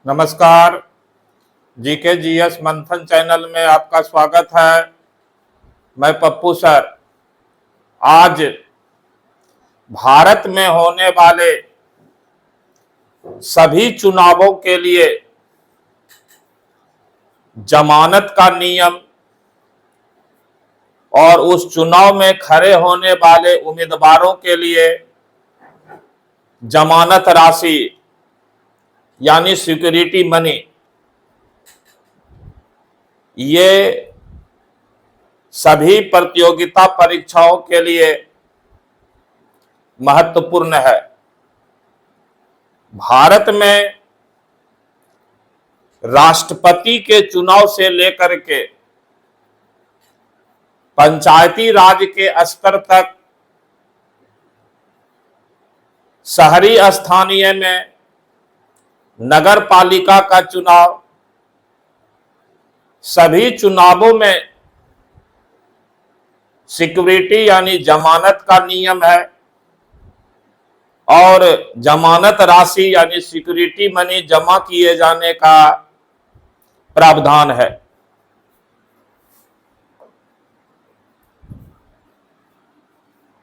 नमस्कार। GK GS मंथन channel में आपका स्वागत है। मैं पप्पू सर। आज भारत में होने वाले सभी चुनावों के लिए जमानत का नियम और उस चुनाव में खड़े होने वाले उम्मीदवारों के लिए जमानत राशि यानी सिक्योरिटी मनी, ये सभी प्रतियोगिता परीक्षाओं के लिए महत्वपूर्ण है। भारत में राष्ट्रपति के चुनाव से लेकर के पंचायती राज के स्तर तक, शहरी स्थानीय में नगर पालिका का चुनाव, सभी चुनावों में सिक्योरिटी यानी जमानत का नियम है और जमानत राशि यानी सिक्योरिटी मनी जमा किए जाने का प्रावधान है।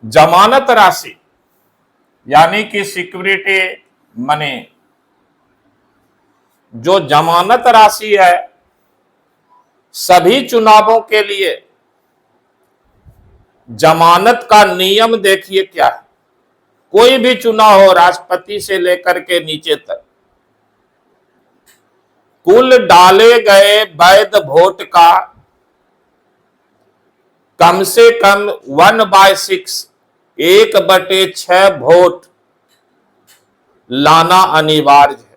जमानत राशि यानी कि सिक्योरिटी मनी, जो जमानत राशि है, सभी चुनावों के लिए जमानत का नियम देखिए क्या है। कोई भी चुनाव हो, राष्ट्रपति से लेकर के नीचे तक, कुल डाले गए वैध वोट का कम से कम 1/6 1/6 वोट लाना अनिवार्य है।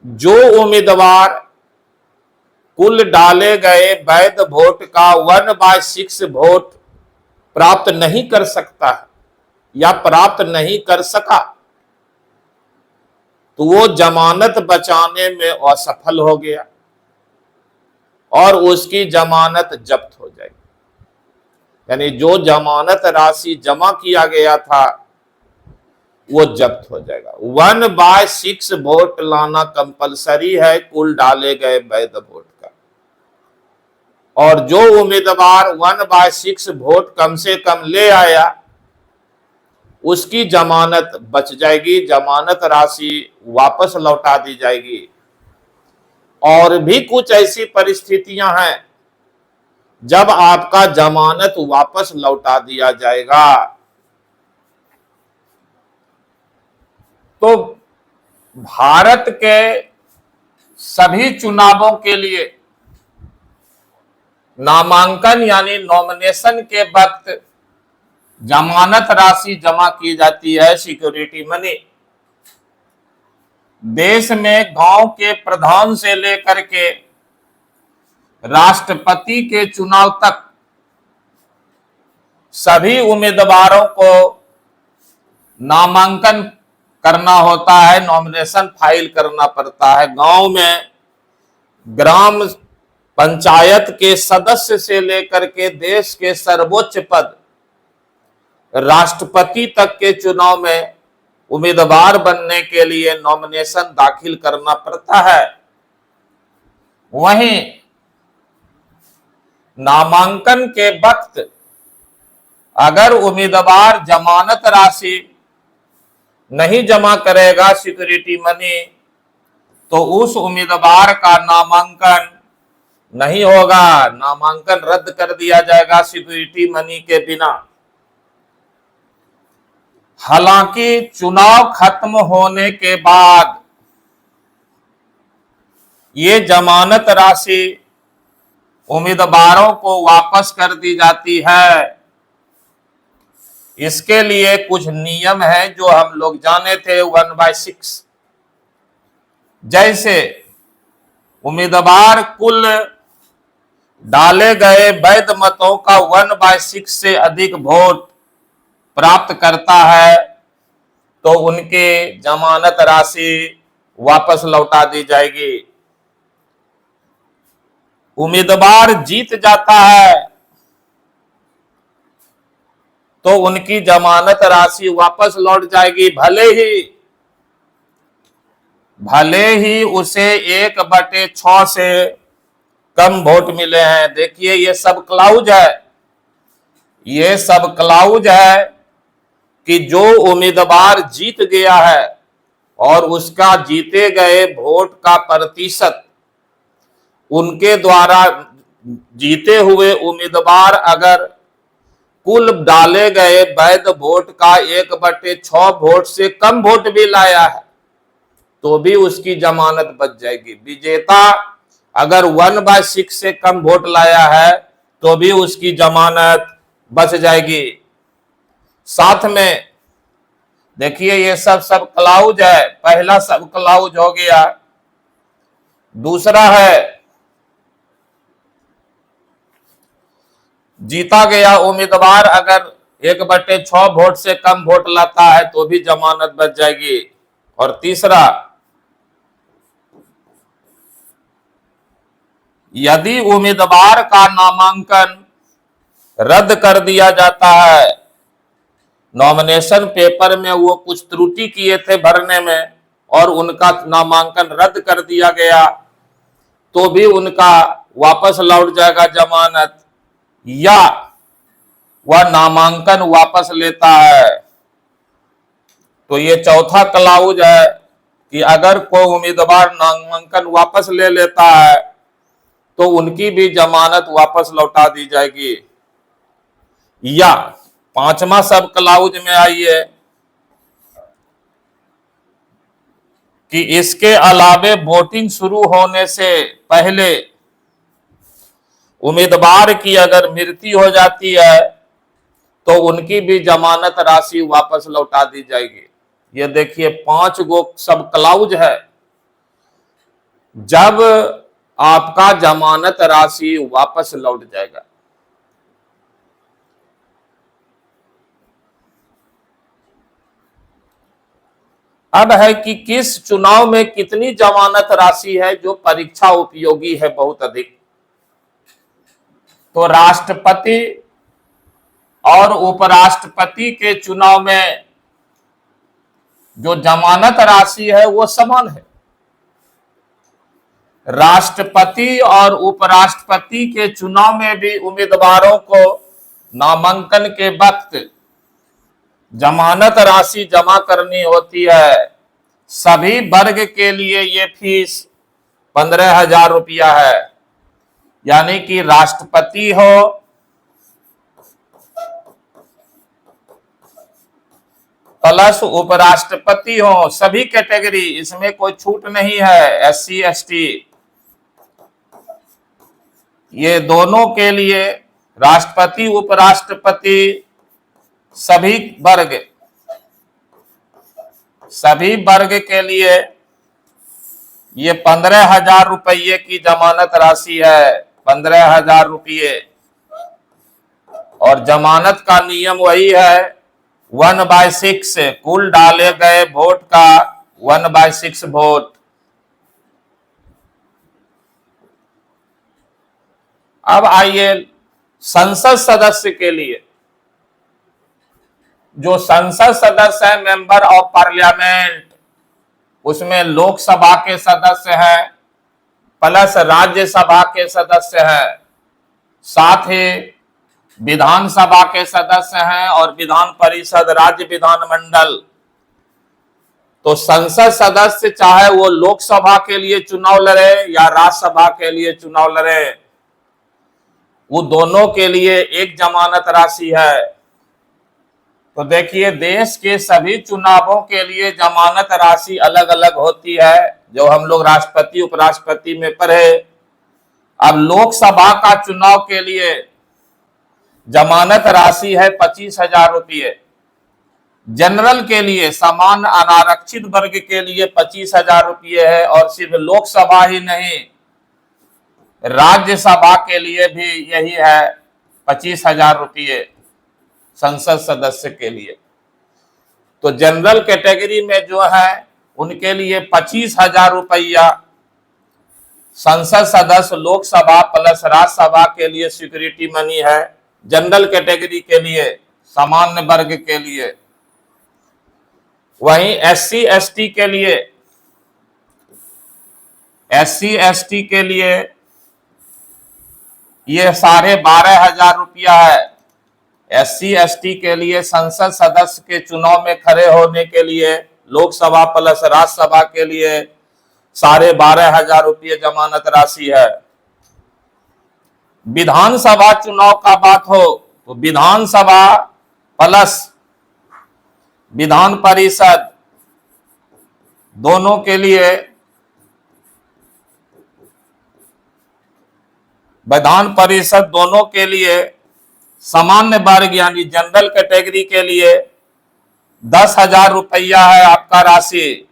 जो उम्मीदवार कुल डाले गए वैध वोट का 1/6 वोट प्राप्त नहीं कर सकता है या प्राप्त नहीं कर सका, तो वो जमानत बचाने में असफल हो गया और उसकी जमानत जब्त हो जाएगी। यानी जो जमानत राशि जमा किया गया था वो जब्त हो जाएगा। 1/6 वोट लाना कंपलसरी है कुल डाले गए वैध वोट का, और जो उम्मीदवार 1/6 वोट कम से कम ले आया उसकी जमानत बच जाएगी, जमानत राशि वापस लौटा दी जाएगी। और भी कुछ ऐसी परिस्थितियां हैं जब आपका जमानत वापस लौटा दिया जाएगा। तो भारत के सभी चुनावों के लिए नामांकन यानी नॉमिनेशन के वक्त जमानत राशि जमा की जाती है, सिक्योरिटी मनी। देश में गांव के प्रधान से लेकर के राष्ट्रपति के चुनाव तक सभी उम्मीदवारों को नामांकन करना होता है, नॉमिनेशन फाइल करना पड़ता है। गांव में ग्राम पंचायत के सदस्य से लेकर के देश के सर्वोच्च पद राष्ट्रपति तक के चुनाव में उम्मीदवार बनने के लिए नॉमिनेशन दाखिल करना पड़ता है। वहीं नामांकन के वक्त अगर उम्मीदवार जमानत राशि नहीं जमा करेगा, सिक्योरिटी मनी, तो उस उम्मीदवार का नामांकन नहीं होगा, नामांकन रद्द कर दिया जाएगा सिक्योरिटी मनी के बिना। हालांकि चुनाव खत्म होने के बाद ये जमानत राशि उम्मीदवारों को वापस कर दी जाती है। इसके लिए कुछ नियम है जो हम लोग जाने थे। 1/6 जैसे उम्मीदवार कुल डाले गए वैध मतों का 1/6 से अधिक वोट प्राप्त करता है तो उनके जमानत राशि वापस लौटा दी जाएगी। उम्मीदवार जीत जाता है तो उनकी जमानत राशि वापस लौट जाएगी, भले ही भले ही उसे 1/6 से कम वोट मिले हैं। देखिए ये सब क्लाउज है, ये सब क्लाउज है कि जो उम्मीदवार जीत गया है और उसका जीते गए वोट का प्रतिशत उनके द्वारा जीते हुए उम्मीदवार अगर कुल डाले गए वैध वोट का 1/6 वोट से कम वोट भी लाया है तो भी उसकी जमानत बच जाएगी। विजेता अगर 1/6 से कम वोट लाया है तो भी उसकी जमानत बच जाएगी। साथ में देखिए ये सब क्लाउज है, पहला सब क्लाउज हो गया। दूसरा है जीता गया उम्मीदवार अगर 1/6 वोट से कम वोट लाता है तो भी जमानत बच जाएगी। और तीसरा, यदि उम्मीदवार का नामांकन रद्द कर दिया जाता है, नॉमिनेशन पेपर में वो कुछ त्रुटि किए थे भरने में और उनका नामांकन रद्द कर दिया गया तो भी उनका वापस लौट जाएगा जमानत, या वह नामांकन वापस लेता है। तो ये चौथा क्लाउज है कि अगर कोई उम्मीदवार नामांकन वापस ले लेता है तो उनकी भी जमानत वापस लौटा दी जाएगी। या पांचवा सब क्लाउज में आइए कि इसके अलावे वोटिंग शुरू होने से पहले उम्मीदवार की अगर मृत्यु हो जाती है तो उनकी भी जमानत राशि वापस लौटा दी जाएगी। ये देखिए 5 गो सब क्लाउज है। जब आपका जमानत राशि वापस लौट जाएगा। अब है कि किस चुनाव में कितनी जमानत राशि है जो परीक्षा उपयोगी है बहुत अधिक। तो राष्ट्रपति और उपराष्ट्रपति के चुनाव में जो जमानत राशि है वो समान है। राष्ट्रपति और उपराष्ट्रपति के चुनाव में भी उम्मीदवारों को नामांकन के वक्त जमानत राशि जमा करनी होती है। सभी वर्ग के लिए ये फीस 15,000 रुपया है। यानी कि राष्ट्रपति हो, प्लस उपराष्ट्रपति हो, सभी कैटेगरी, इसमें कोई छूट नहीं है। SC ST ये दोनों के लिए, राष्ट्रपति उपराष्ट्रपति सभी वर्ग के लिए ये 15,000 रुपये की जमानत राशि है। 15,000 रुपये। और जमानत का नियम वही है 1/6 कुल डाले गए वोट का 1/6 वोट। अब आइए संसद सदस्य के लिए। जो संसद सदस्य है मेंबर ऑफ पार्लियामेंट, उसमें लोकसभा के सदस्य हैं प्लस राज्यसभा के सदस्य हैं, साथ ही विधानसभा के सदस्य हैं और विधान परिषद, राज्य विधानमंडल। तो संसद सदस्य चाहे वो लोकसभा के लिए चुनाव लड़े या राज्यसभा के लिए चुनाव लड़े, वो दोनों के लिए एक जमानत राशि है। तो देखिए देश के सभी चुनावों के लिए जमानत राशि अलग अलग होती है, जो हम लोग राष्ट्रपति उपराष्ट्रपति में पढ़े। अब लोकसभा का चुनाव के लिए जमानत राशि है 25,000 रुपये। जनरल के लिए, सामान्य अनारक्षित वर्ग के लिए 25,000 रुपये है। और सिर्फ लोकसभा ही नहीं, राज्यसभा के लिए भी यही है 25,000 रुपये संसद सदस्य के लिए। तो जनरल कैटेगरी में जो है उनके लिए 25,000 रुपया संसद सदस्य लोकसभा प्लस राज्यसभा के लिए सिक्योरिटी मनी है। जनरल कैटेगरी के लिए, सामान्य वर्ग के लिए। वहीं SC ST के लिए SC ST के लिए ये 12,500 है। SC ST के लिए संसद सदस्य के चुनाव में खड़े होने के लिए लोकसभा प्लस राज्यसभा के लिए 12,500 जमानत राशि है। विधानसभा चुनाव का बात हो तो विधानसभा प्लस विधान परिषद दोनों के लिए, विधान परिषद दोनों के लिए सामान्य वर्ग यानी जनरल कैटेगरी के लिए 10,000 रुपया है आपका राशि।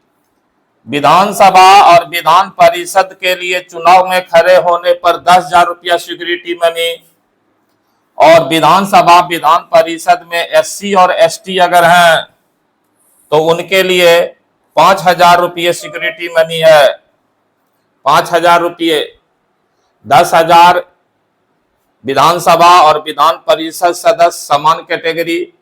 विधानसभा और विधान परिषद के लिए चुनाव में खड़े होने पर 10,000 रुपया सिक्योरिटी मनी, और विधानसभा विधान परिषद में SC और ST अगर हैं तो उनके लिए 5,000 रुपये सिक्योरिटी मनी है। 5,000 रुपये, 10,000 विधानसभा और विधान परिषद सदस्य समान कैटेगरी,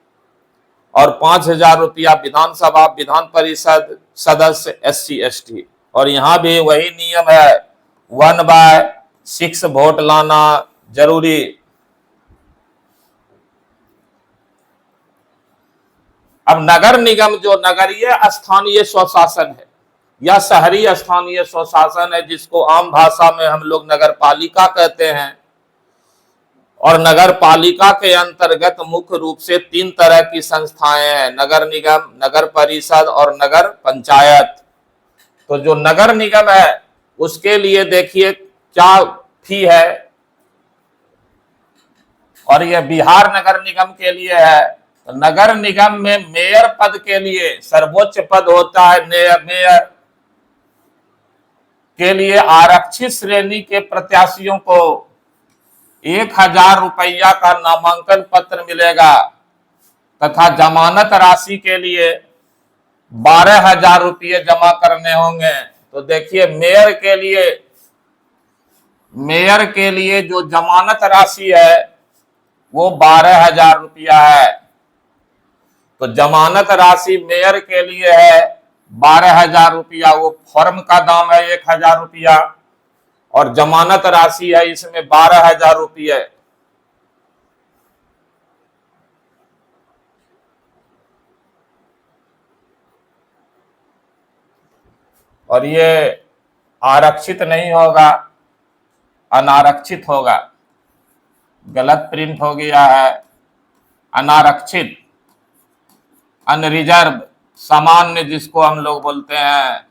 और 5,000 रुपया विधानसभा विधान परिषद सदस्य SC ST। और यहां भी वही नियम है, 1/6 वोट लाना जरूरी। अब नगर निगम जो नगरीय स्थानीय स्वशासन है या शहरी स्थानीय स्वशासन है, जिसको आम भाषा में हम लोग नगर पालिका कहते हैं, और नगर पालिका के अंतर्गत मुख्य रूप से 3 तरह की संस्थाएं हैं, नगर निगम, नगर परिषद और नगर पंचायत। तो जो नगर निगम है उसके लिए देखिए क्या फी है, और यह बिहार नगर निगम के लिए है। तो नगर निगम में मेयर पद के लिए सर्वोच्च पद होता है मेयर के लिए आरक्षित श्रेणी के प्रत्याशियों को 1,000 रुपया का नामांकन पत्र मिलेगा, तथा जमानत राशि के लिए 12,000 रुपये जमा करने होंगे। तो देखिए मेयर के लिए जो जमानत राशि है वो 12,000 रुपया है। तो जमानत राशि मेयर के लिए है 12,000 रुपया, वो फॉर्म का दाम है 1,000 रुपया, और जमानत राशि है इसमें 12,000 रुपये। और ये आरक्षित नहीं होगा, अनारक्षित होगा, गलत प्रिंट हो गया है। अनारक्षित, अनरिजर्व, सामान्य जिसको हम लोग बोलते हैं।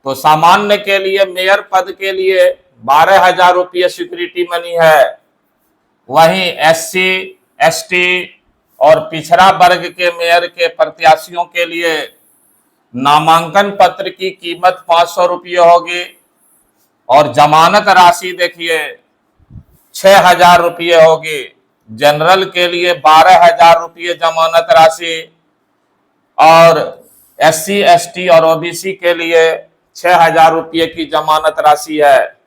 तो सामान्य के लिए मेयर पद के लिए 12,000 रुपये सिक्योरिटी मनी है। वहीं SC ST और पिछड़ा वर्ग के मेयर के प्रत्याशियों के लिए नामांकन पत्र की कीमत 500 रुपये होगी, और जमानत राशि देखिए 6,000 रुपये होगी। जनरल के लिए 12,000 रुपये जमानत राशि, और SC ST और OBC के लिए 6,000 रुपये की जमानत राशि है।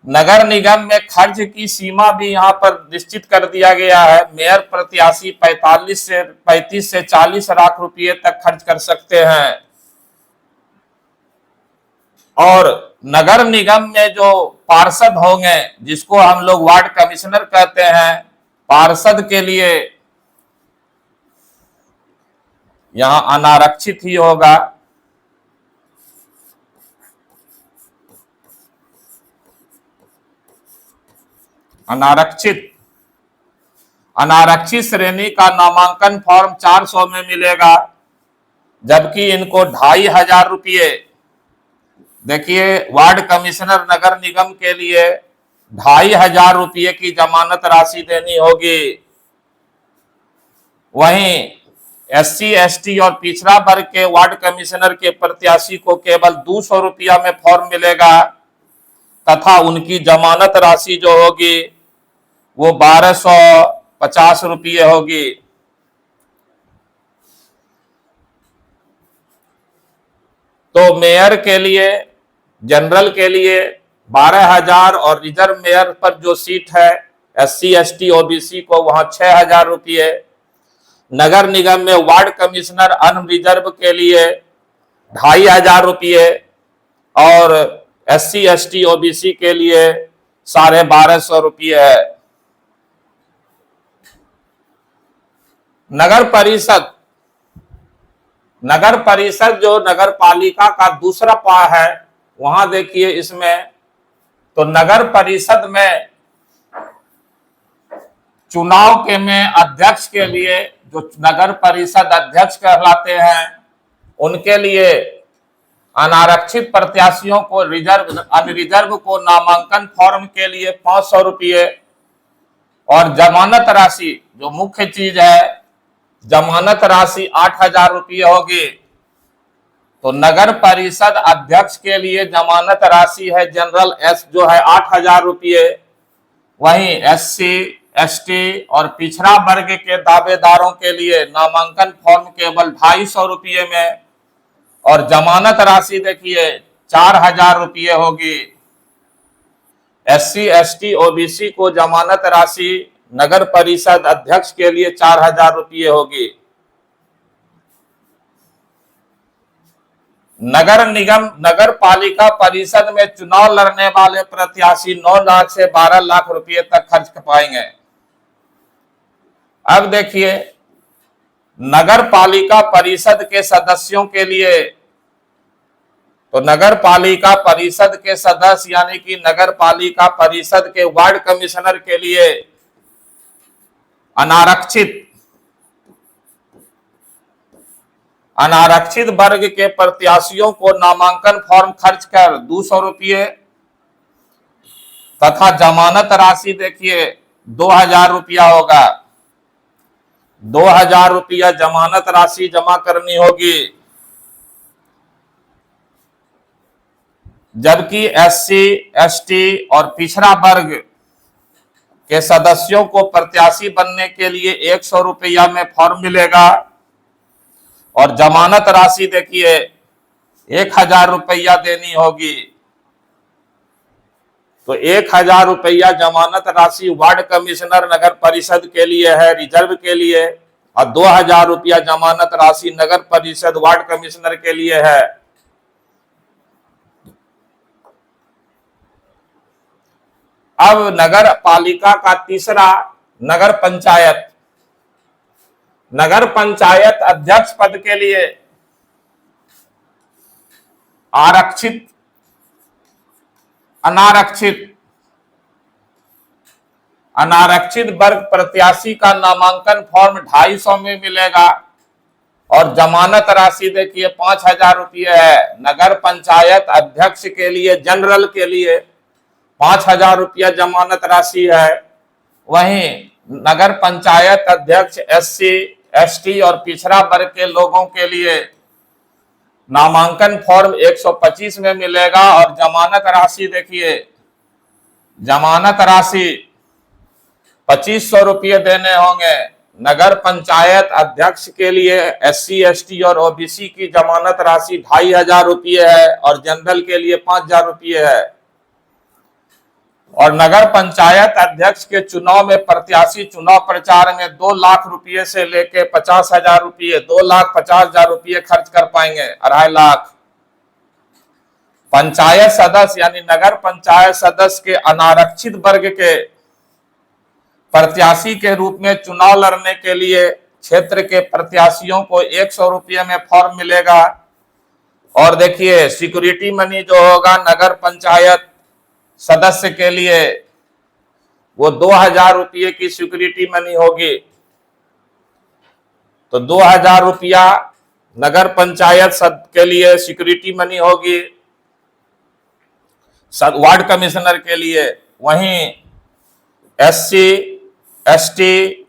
नगर निगम में खर्च की सीमा भी यहाँ पर निश्चित कर दिया गया है। मेयर प्रत्याशी 35 से 40 लाख रुपये तक खर्च कर सकते हैं, और नगर निगम में जो पार्षद होंगे, जिसको हम लोग वार्ड कमिश्नर कहते हैं, पार्षद के लिए यहां अनारक्षित ही होगा। अनारक्षित श्रेणी का नामांकन फॉर्म 400 में मिलेगा, जबकि इनको 2,500 रुपये, देखिए वार्ड कमिश्नर नगर निगम के लिए 2,500 रुपये की जमानत राशि देनी होगी। वहीं SC ST और पिछड़ा वर्ग के वार्ड कमिश्नर के प्रत्याशी को केवल 200 रुपया में फॉर्म मिलेगा, तथा उनकी जमानत राशि जो होगी वो 1,250 रुपये होगी। तो मेयर के लिए, जनरल के लिए 12,000, और रिजर्व मेयर पर जो सीट है SC ST OBC को वहां 6,000 रुपये। नगर निगम में वार्ड कमिश्नर अनरिजर्व के लिए 2,500 रुपये और SC ST OBC के लिए 1,250 रुपये है। नगर परिषद जो नगर पालिका का दूसरा पा है, वहां देखिए इसमें तो नगर परिषद में चुनाव के में अध्यक्ष के लिए जो नगर परिषद अध्यक्ष कहलाते हैं, उनके लिए अनारक्षित प्रत्याशियों को अनरिजर्व को नामांकन फॉर्म के लिए 500 रुपये और जमानत राशि जो मुख्य चीज है, जमानत राशि 8,000 रुपये होगी। तो नगर परिषद अध्यक्ष के लिए जमानत राशि है जनरल एस जो है 8,000 रुपये। वहीं SC ST और पिछड़ा वर्ग के दावेदारों के लिए नामांकन फॉर्म केवल 250 रुपये में और जमानत राशि देखिए 4,000 रुपये होगी। SC ST OBC को जमानत राशि नगर परिषद अध्यक्ष के लिए 4,000 रुपये होगी। नगर पालिका परिषद में चुनाव लड़ने वाले प्रत्याशी 9 लाख से 12 लाख रुपए तक खर्च कर पाएंगे। अब देखिए नगर पालिका परिषद के सदस्यों के लिए, तो नगर पालिका परिषद के सदस्य यानी कि नगर पालिका परिषद के वार्ड कमिश्नर के लिए अनारक्षित वर्ग के प्रत्याशियों को नामांकन फॉर्म खर्च कर 200 रुपये तथा जमानत राशि देखिए 2,000 रुपया होगा। 2,000 रुपया जमानत राशि जमा करनी होगी। जबकि SC ST और पिछड़ा वर्ग के सदस्यों को प्रत्याशी बनने के लिए 100 रुपया में फॉर्म मिलेगा और जमानत राशि देखिए 1,000 रुपया देनी होगी। तो 1,000 रुपया जमानत राशि वार्ड कमिश्नर नगर परिषद के लिए है रिजर्व के लिए, और 2,000 रुपया जमानत राशि नगर परिषद वार्ड कमिश्नर के लिए है। अब नगर पालिका का तीसरा नगर पंचायत अध्यक्ष पद के लिए अनारक्षित वर्ग प्रत्याशी का नामांकन फॉर्म 250 में मिलेगा और जमानत राशि देखिए 5,000 रुपये है। नगर पंचायत अध्यक्ष के लिए जनरल के लिए 5,000 रुपया जमानत राशि है। वहीं नगर पंचायत अध्यक्ष SC ST और पिछड़ा वर्ग के लोगों के लिए नामांकन फॉर्म 125 में मिलेगा और जमानत राशि देखिए, जमानत राशि 2,500 रुपये देने होंगे। नगर पंचायत अध्यक्ष के लिए SC ST और OBC की जमानत राशि 2,500 रुपये है और जनरल के लिए 5,000 रुपये है। और नगर पंचायत अध्यक्ष के चुनाव में प्रत्याशी चुनाव प्रचार में 2 लाख रुपये से लेके 50,000 रुपये 2,50,000 रुपये खर्च कर पाएंगे, 2.5 लाख। पंचायत सदस्य यानी नगर पंचायत सदस्य के अनारक्षित वर्ग के प्रत्याशी के रूप में चुनाव लड़ने के लिए क्षेत्र के प्रत्याशियों को 100 रुपये में फॉर्म मिलेगा। और देखिए सिक्योरिटी मनी जो होगा नगर पंचायत सदस्य के लिए वो 2,000 रुपये की सिक्योरिटी मनी होगी। तो 2,000 रुपया नगर पंचायत के लिए सिक्योरिटी मनी होगी वार्ड कमिश्नर के लिए। वहीं SC ST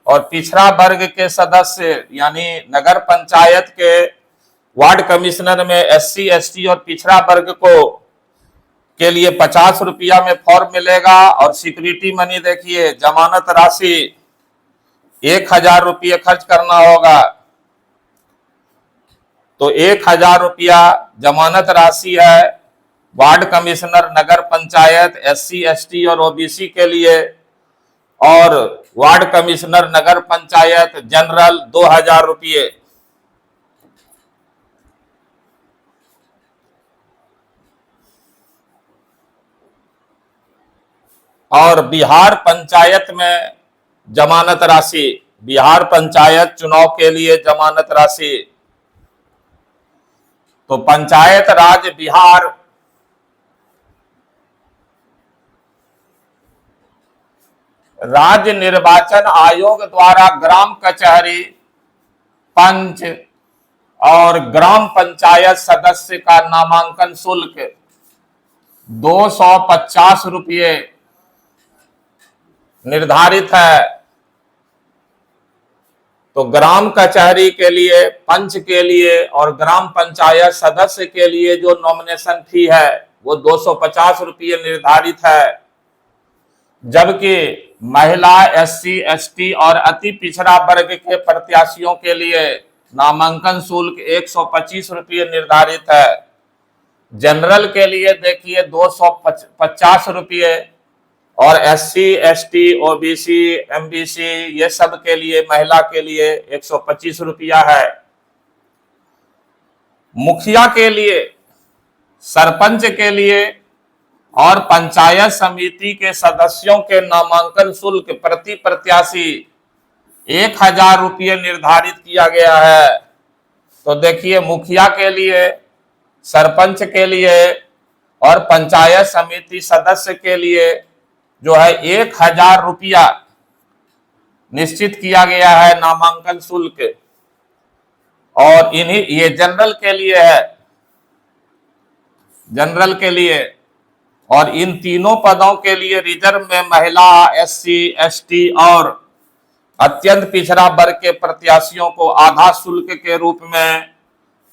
और पिछड़ा वर्ग के सदस्य यानी नगर पंचायत के वार्ड कमिश्नर में SC ST और पिछड़ा वर्ग को के लिए 50 रुपया में फॉर्म मिलेगा और सिक्योरिटी मनी देखिए जमानत राशि 1,000 रुपये खर्च करना होगा। तो 1,000 रुपया जमानत राशि है वार्ड कमिश्नर नगर पंचायत SC ST और OBC के लिए, और वार्ड कमिश्नर नगर पंचायत जनरल 2,000 रुपये। और बिहार पंचायत में जमानत राशि, बिहार पंचायत चुनाव के लिए जमानत राशि, तो पंचायत राज बिहार राज्य निर्वाचन आयोग द्वारा ग्राम कचहरी, पंच और ग्राम पंचायत सदस्य का नामांकन शुल्क 250 रुपये निर्धारित है। तो ग्राम कचहरी के लिए, पंच के लिए और ग्राम पंचायत सदस्य के लिए जो नॉमिनेशन फी है वो 250 रुपये निर्धारित है। जबकि महिला, एससी, एसटी और अति पिछड़ा वर्ग के प्रत्याशियों के लिए नामांकन शुल्क 125 रुपये निर्धारित है। जनरल के लिए देखिए 250 रुपये और एससी, एसटी, ओबीसी, एमबीसी ये सब के लिए, महिला के लिए 125 रुपया है। मुखिया के लिए, सरपंच के लिए और पंचायत समिति के सदस्यों के नामांकन शुल्क प्रति प्रत्याशी 1000 रुपये निर्धारित किया गया है। तो देखिए मुखिया के लिए, सरपंच के लिए और पंचायत समिति सदस्य के लिए जो है 1000 रुपया निश्चित किया गया है नामांकन शुल्क। और इन्हीं, ये जनरल के लिए है, जनरल के लिए। और इन तीनों पदों के लिए रिजर्व में महिला, एससी, एसटी और अत्यंत पिछड़ा वर्ग के प्रत्याशियों को आधा शुल्क के रूप में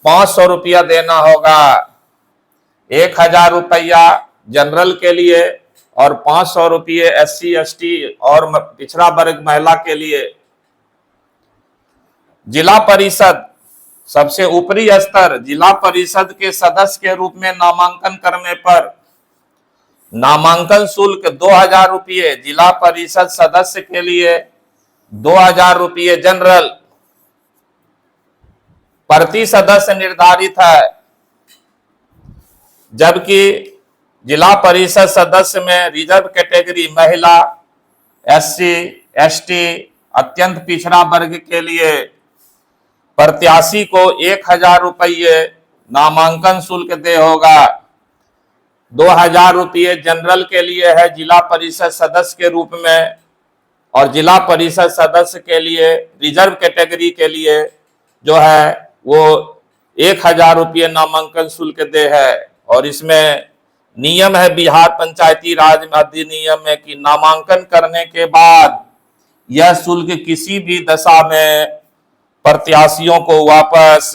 500 रुपया देना होगा। 1000 रुपया जनरल के लिए और 500 रुपये एससी, एसटी और पिछड़ा वर्ग महिला के लिए। जिला परिषद, सबसे ऊपरी स्तर, जिला परिषद के सदस्य के रूप में नामांकन करने पर नामांकन शुल्क 2000 रुपये जिला परिषद सदस्य के लिए, 2000 रुपये जनरल प्रति सदस्य निर्धारित है। जबकि जिला परिषद सदस्य में रिजर्व कैटेगरी महिला, एससी, एसटी, अत्यंत पिछड़ा वर्ग के लिए प्रत्याशी को 1000 रुपये नामांकन शुल्क दे होगा। 2000 रुपये जनरल के लिए है जिला परिषद सदस्य के रूप में, और जिला परिषद सदस्य के लिए, रिजर्व कैटेगरी के लिए जो है वो 1000 रुपये नामांकन शुल्क दे है। और इसमें नियम है बिहार पंचायती राज अधिनियम में कि नामांकन करने के बाद यह शुल्क किसी भी दशा में प्रत्याशियों को वापस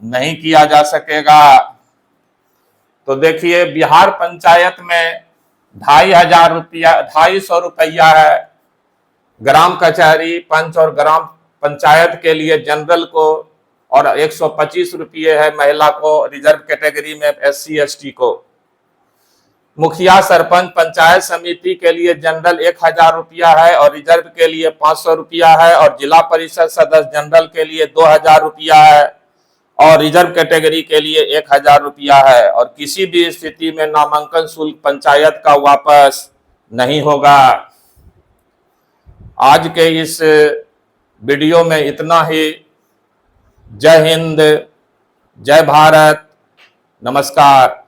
नहीं किया जा सकेगा। तो देखिए बिहार पंचायत में 2500 रुपया, 250 रुपया है ग्राम कचहरी, पंच और ग्राम पंचायत के लिए जनरल को, और 125 रुपये है महिला को रिजर्व कैटेगरी में, एससी, एसटी को। मुखिया, सरपंच, पंचायत समिति के लिए जनरल 1000 रुपया है और रिजर्व के लिए 500 रुपया है, और जिला परिषद सदस्य जनरल के लिए 2000 रुपया है और रिजर्व कैटेगरी के लिए 1000 रुपया है। और किसी भी स्थिति में नामांकन शुल्क पंचायत का वापस नहीं होगा। आज के इस वीडियो में इतना ही। जय हिंद, जय भारत, नमस्कार।